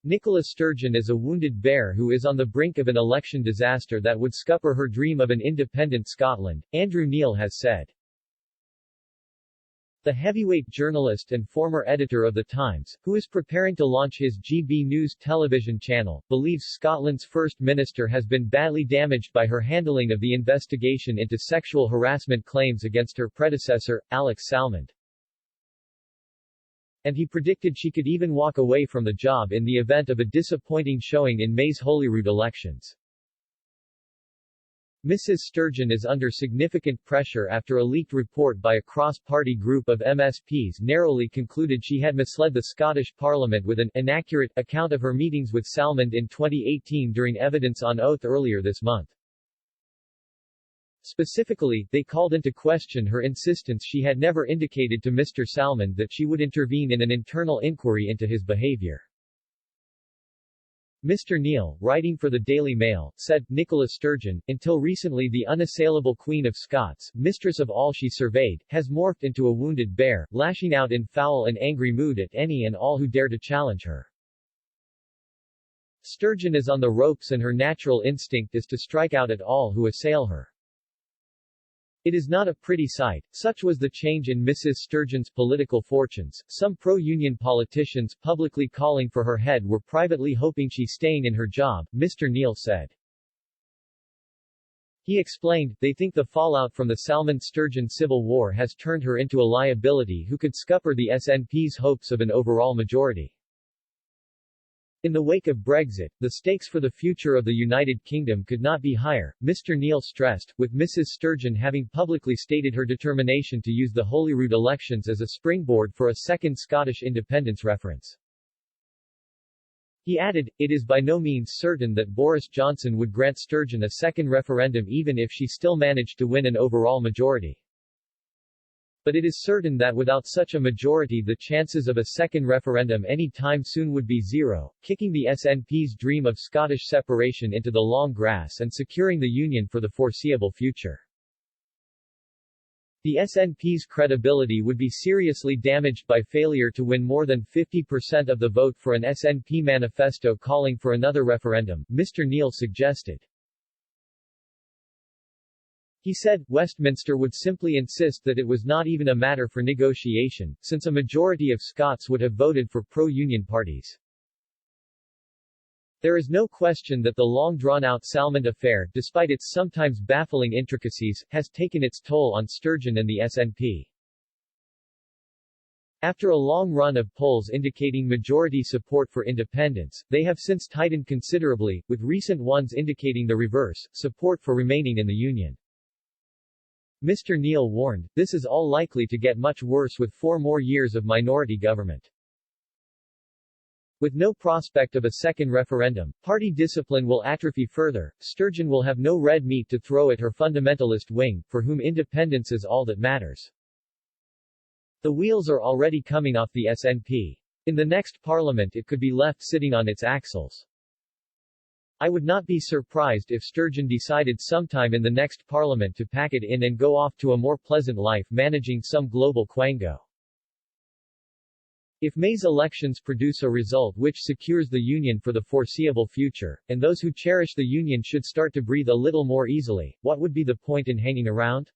Nicola Sturgeon is a wounded bear who is on the brink of an election disaster that would scupper her dream of an independent Scotland, Andrew Neil has said. The heavyweight journalist and former editor of The Times, who is preparing to launch his GB News television channel, believes Scotland's First Minister has been badly damaged by her handling of the investigation into sexual harassment claims against her predecessor, Alex Salmond. And he predicted she could even walk away from the job in the event of a disappointing showing in May's Holyrood elections. Mrs. Sturgeon is under significant pressure after a leaked report by a cross-party group of MSPs narrowly concluded she had misled the Scottish Parliament with an inaccurate account of her meetings with Salmond in 2018 during evidence on oath earlier this month. Specifically, they called into question her insistence she had never indicated to Mr. Salmond that she would intervene in an internal inquiry into his behavior. Mr. Neil, writing for the Daily Mail, said, Nicola Sturgeon, until recently the unassailable Queen of Scots, mistress of all she surveyed, has morphed into a wounded bear, lashing out in foul and angry mood at any and all who dare to challenge her. Sturgeon is on the ropes and her natural instinct is to strike out at all who assail her. It is not a pretty sight. Such was the change in Mrs. Sturgeon's political fortunes. Some pro-union politicians publicly calling for her head were privately hoping she's staying in her job, Mr. Neil said. He explained, they think the fallout from the Salmond-Sturgeon civil war has turned her into a liability who could scupper the SNP's hopes of an overall majority. In the wake of Brexit, the stakes for the future of the United Kingdom could not be higher, Mr. Neil stressed, with Mrs. Sturgeon having publicly stated her determination to use the Holyrood elections as a springboard for a second Scottish independence reference. He added, it is by no means certain that Boris Johnson would grant Sturgeon a second referendum even if she still managed to win an overall majority. But it is certain that without such a majority the chances of a second referendum any time soon would be zero, kicking the SNP's dream of Scottish separation into the long grass and securing the Union for the foreseeable future. The SNP's credibility would be seriously damaged by failure to win more than 50% of the vote for an SNP manifesto calling for another referendum, Mr. Neil suggested. He said, Westminster would simply insist that it was not even a matter for negotiation, since a majority of Scots would have voted for pro-union parties. There is no question that the long-drawn-out Salmond affair, despite its sometimes baffling intricacies, has taken its toll on Sturgeon and the SNP. After a long run of polls indicating majority support for independence, they have since tightened considerably, with recent ones indicating the reverse, support for remaining in the Union. Mr. Neil warned, this is all likely to get much worse with 4 more years of minority government. With no prospect of a second referendum, party discipline will atrophy further. Sturgeon will have no red meat to throw at her fundamentalist wing, for whom independence is all that matters. The wheels are already coming off the SNP. In the next parliament it could be left sitting on its axles. I would not be surprised if Sturgeon decided sometime in the next parliament to pack it in and go off to a more pleasant life managing some global quango. If May's elections produce a result which secures the Union for the foreseeable future, and those who cherish the Union should start to breathe a little more easily, what would be the point in hanging around?